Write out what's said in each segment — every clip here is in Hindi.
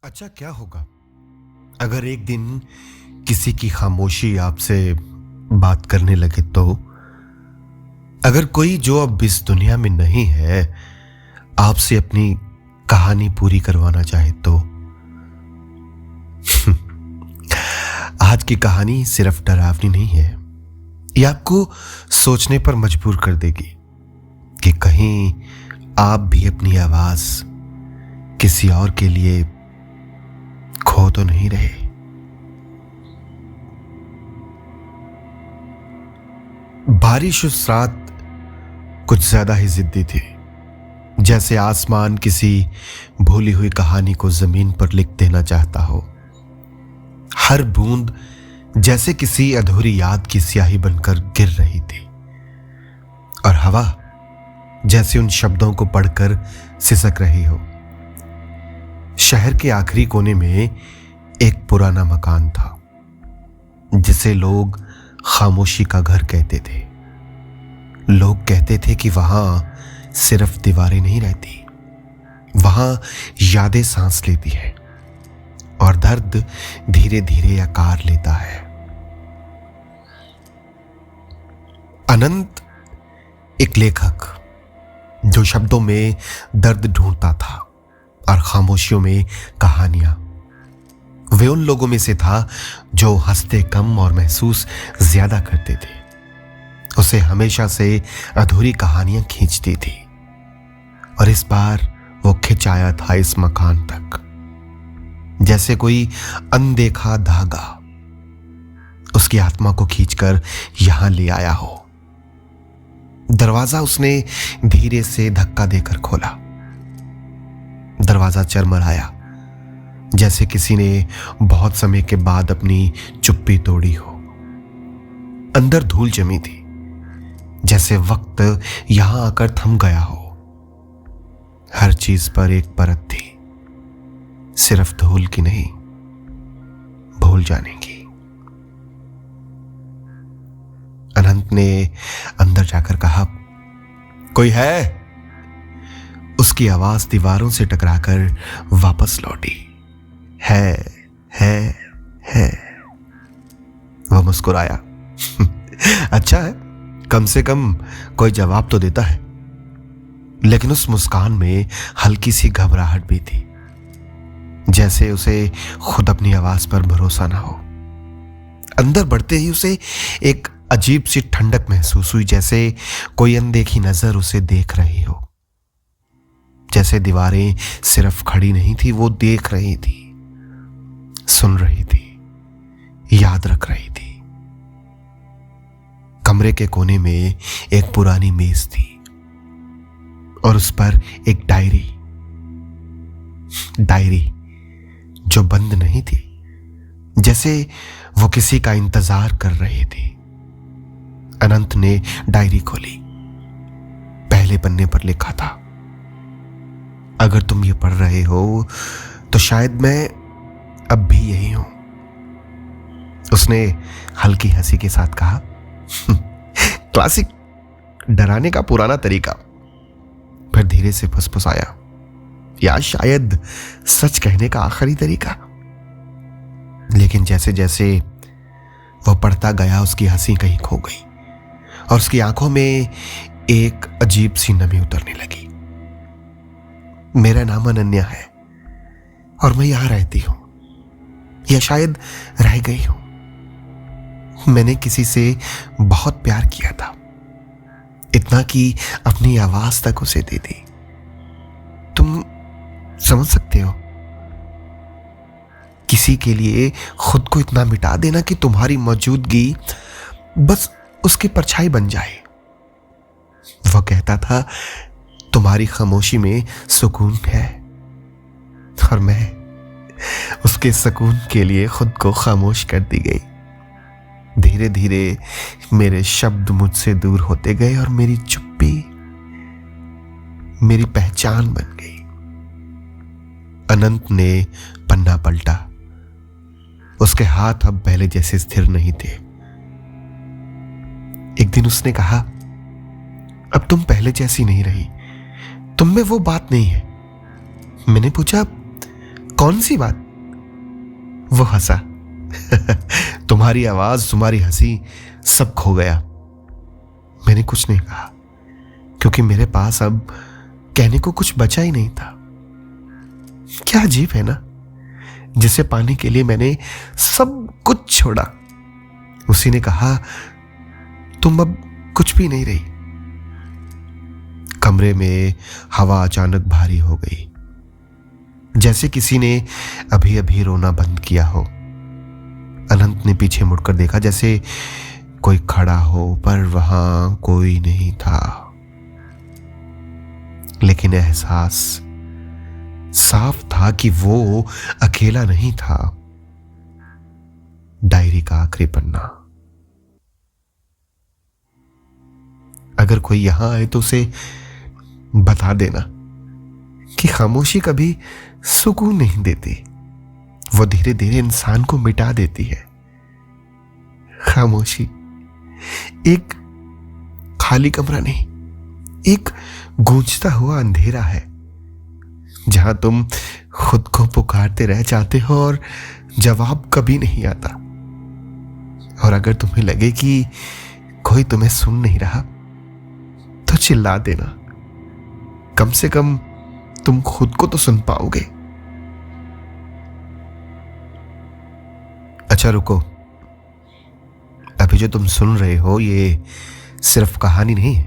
अच्छा, क्या होगा अगर एक दिन किसी की खामोशी आपसे बात करने लगे तो? अगर कोई जो अब इस दुनिया में नहीं है आपसे अपनी कहानी पूरी करवाना चाहे तो? आज की कहानी सिर्फ डरावनी नहीं है, ये आपको सोचने पर मजबूर कर देगी कि कहीं आप भी अपनी आवाज किसी और के लिए खो तो नहीं रहे। बारिश उस रात कुछ ज्यादा ही जिद्दी थी, जैसे आसमान किसी भूली हुई कहानी को जमीन पर लिख देना चाहता हो। हर बूंद जैसे किसी अधूरी याद की स्याही बनकर गिर रही थी और हवा जैसे उन शब्दों को पढ़कर सिसक रही हो। शहर के आखिरी कोने में एक पुराना मकान था जिसे लोग खामोशी का घर कहते थे। लोग कहते थे कि वहां सिर्फ दीवारें नहीं रहती, वहां यादें सांस लेती है और दर्द धीरे धीरे आकार लेता है। अनंत एक लेखक जो शब्दों में दर्द ढूंढता था और खामोशियों में कहानियां। वे उन लोगों में से था जो हंसते कम और महसूस ज्यादा करते थे। उसे हमेशा से अधूरी कहानियां खींचती थी और इस बार वो खिंच आया था इस मकान तक, जैसे कोई अनदेखा धागा उसकी आत्मा को खींचकर यहां ले आया हो। दरवाजा उसने धीरे से धक्का देकर खोला। दरवाजा चरमराया, जैसे किसी ने बहुत समय के बाद अपनी चुप्पी तोड़ी हो। अंदर धूल जमी थी, जैसे वक्त यहां आकर थम गया हो। हर चीज पर एक परत थी, सिर्फ धूल की नहीं, भूल जाने की। अनंत ने अंदर जाकर कहा, कोई है? उसकी आवाज दीवारों से टकराकर वापस लौटी। है। वह मुस्कुराया। अच्छा है, कम से कम कोई जवाब तो देता है। लेकिन उस मुस्कान में हल्की सी घबराहट भी थी, जैसे उसे खुद अपनी आवाज पर भरोसा ना हो। अंदर बढ़ते ही उसे एक अजीब सी ठंडक महसूस हुई, जैसे कोई अनदेखी नजर उसे देख रही हो। जैसे दीवारें सिर्फ खड़ी नहीं थी, वो देख रही थी, सुन रही थी, याद रख रही थी। कमरे के कोने में एक पुरानी मेज थी और उस पर एक डायरी जो बंद नहीं थी, जैसे वो किसी का इंतजार कर रही थी। अनंत ने डायरी खोली। पहले पन्ने पर लिखा था, अगर तुम ये पढ़ रहे हो तो शायद मैं अब भी यही हूं। उसने हल्की हंसी के साथ कहा, क्लासिक डराने का पुराना तरीका। फिर धीरे से फुसफुसाया, या शायद सच कहने का आखिरी तरीका। लेकिन जैसे जैसे वह पढ़ता गया उसकी हंसी कहीं खो गई और उसकी आंखों में एक अजीब सी नमी उतरने लगी। मेरा नाम अनन्या है और मैं यहां रहती हूं, या शायद रह गई हूं। मैंने किसी से बहुत प्यार किया था, इतना कि अपनी आवाज तक उसे दे दी। तुम समझ सकते हो, किसी के लिए खुद को इतना मिटा देना कि तुम्हारी मौजूदगी बस उसकी परछाई बन जाए। वह कहता था, तुम्हारी खामोशी में सुकून है, और मैं उसके सुकून के लिए खुद को खामोश कर दी गई। धीरे धीरे मेरे शब्द मुझसे दूर होते गए और मेरी चुप्पी मेरी पहचान बन गई। अनंत ने पन्ना पलटा। उसके हाथ अब पहले जैसे स्थिर नहीं थे। एक दिन उसने कहा, अब तुम पहले जैसी नहीं रही, तुम में वो बात नहीं है। मैंने पूछा, कौन सी बात? वो हंसा। तुम्हारी आवाज, तुम्हारी हंसी, सब खो गया। मैंने कुछ नहीं कहा, क्योंकि मेरे पास अब कहने को कुछ बचा ही नहीं था। क्या अजीब है ना, जिसे पाने के लिए मैंने सब कुछ छोड़ा, उसी ने कहा तुम अब कुछ भी नहीं रही। कमरे में हवा अचानक भारी हो गई, जैसे किसी ने अभी अभी रोना बंद किया हो। अनंत ने पीछे मुड़कर देखा, जैसे कोई खड़ा हो, पर वहां कोई नहीं था। लेकिन एहसास साफ था कि वो अकेला नहीं था। डायरी का आखिरी पन्ना। अगर कोई यहां आए तो उसे बता देना कि खामोशी कभी सुकून नहीं देती, वो धीरे धीरे इंसान को मिटा देती है। खामोशी एक खाली कमरा नहीं, एक गूंजता हुआ अंधेरा है, जहां तुम खुद को पुकारते रह जाते हो और जवाब कभी नहीं आता। और अगर तुम्हें लगे कि कोई तुम्हें सुन नहीं रहा, तो चिल्ला देना। कम से कम तुम खुद को तो सुन पाओगे। अच्छा रुको, अभी जो तुम सुन रहे हो ये सिर्फ कहानी नहीं है,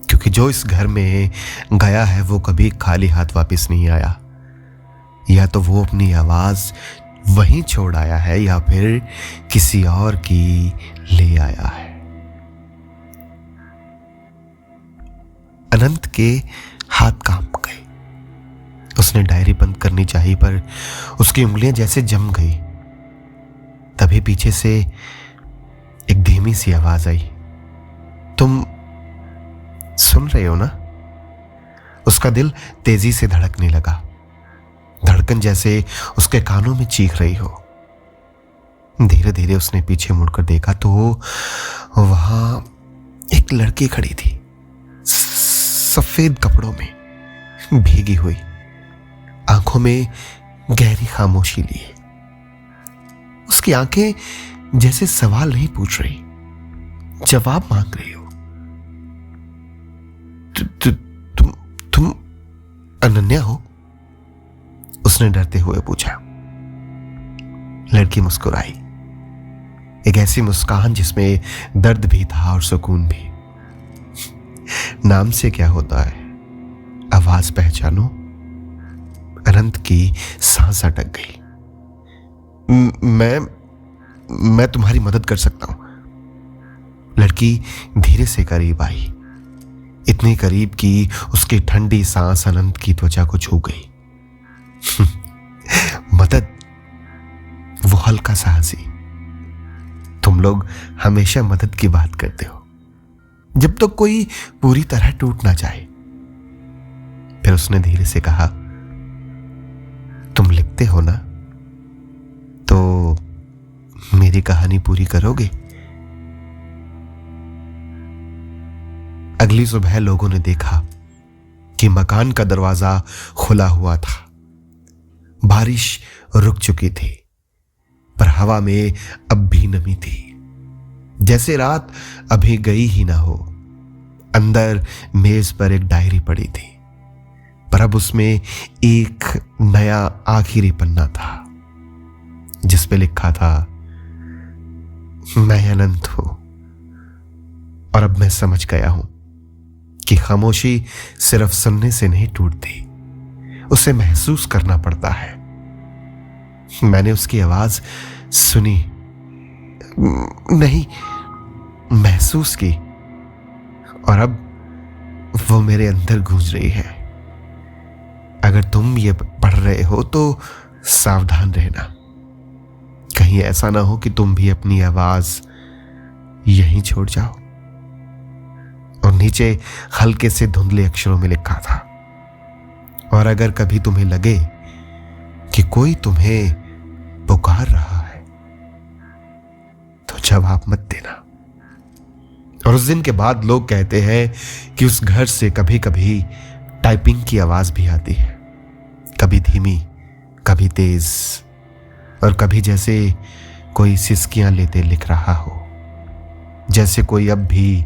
क्योंकि जो इस घर में गया है वो कभी खाली हाथ वापस नहीं आया। या तो वो अपनी आवाज वहीं छोड़ आया है, या फिर किसी और की ले आया है। अनंत के हाथ कांप गए। उसने डायरी बंद करनी चाहिए, पर उसकी उंगलियां जैसे जम गई। तभी पीछे से एक धीमी सी आवाज आई, तुम सुन रहे हो ना? उसका दिल तेजी से धड़कने लगा, धड़कन जैसे उसके कानों में चीख रही हो। धीरे धीरे उसने पीछे मुड़कर देखा तो वहां एक लड़की खड़ी थी, सफेद कपड़ों में, भीगी हुई, आंखों में गहरी खामोशी लिए। उसकी आंखें जैसे सवाल नहीं पूछ रही, जवाब मांग रही हो। तुम अनन्या हो? उसने डरते हुए पूछा। लड़की मुस्कुराई, एक ऐसी मुस्कान जिसमें दर्द भी था और सुकून भी। नाम से क्या होता है, आवाज पहचानो। अनंत की सांस अटक गई। मैं तुम्हारी मदद कर सकता हूं। लड़की धीरे से करीब आई, इतनी करीब कि उसकी ठंडी सांस अनंत की त्वचा को छू गई। मदद? वो हल्का सा हंसी। तुम लोग हमेशा मदद की बात करते हो, जब तक कोई पूरी तरह टूट ना जाए। फिर उसने धीरे से कहा, तुम लिखते हो ना, तो मेरी कहानी पूरी करोगे? अगली सुबह लोगों ने देखा कि मकान का दरवाजा खुला हुआ था। बारिश रुक चुकी थी, पर हवा में अब भी नमी थी, जैसे रात अभी गई ही ना हो। अंदर मेज पर एक डायरी पड़ी थी, पर अब उसमें एक नया आखिरी पन्ना था, जिस पे लिखा था, मैं अनंत हूं और अब मैं समझ गया हूं कि खामोशी सिर्फ सुनने से नहीं टूटती, उसे महसूस करना पड़ता है। मैंने उसकी आवाज सुनी नहीं, महसूस की, और अब वो मेरे अंदर गूंज रही है। अगर तुम ये पढ़ रहे हो तो सावधान रहना, कहीं ऐसा ना हो कि तुम भी अपनी आवाज यहीं छोड़ जाओ। और नीचे हल्के से धुंधले अक्षरों में लिखा था, और अगर कभी तुम्हें लगे कि कोई तुम्हें पुकार रहा है, तो जवाब मत देना। और उस दिन के बाद लोग कहते हैं कि उस घर से कभी कभी टाइपिंग की आवाज भी आती है, कभी धीमी, कभी तेज और कभी जैसे कोई सिसकियां लेते लिख रहा हो, जैसे कोई अब भी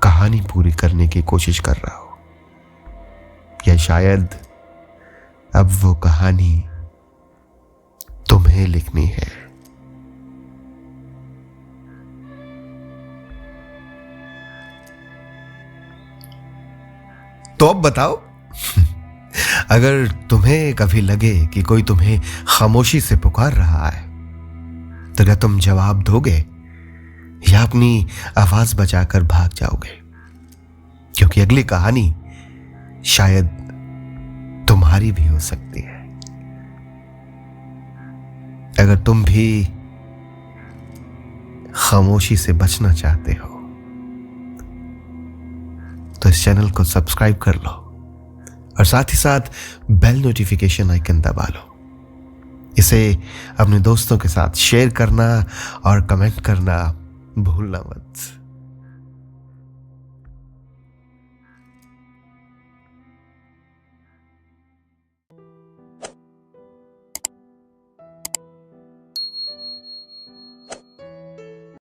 कहानी पूरी करने की कोशिश कर रहा हो, या शायद अब वो कहानी तुम्हें लिखनी है। तो अब बताओ, अगर तुम्हें कभी लगे कि कोई तुम्हें खामोशी से पुकार रहा है, तो क्या तुम जवाब दोगे या अपनी आवाज बचाकर भाग जाओगे? क्योंकि अगली कहानी शायद तुम्हारी भी हो सकती है। अगर तुम भी खामोशी से बचना चाहते हो तो इस चैनल को सब्सक्राइब कर लो और साथ ही साथ बेल नोटिफिकेशन आइकन दबा लो। इसे अपने दोस्तों के साथ शेयर करना और कमेंट करना भूलना मत।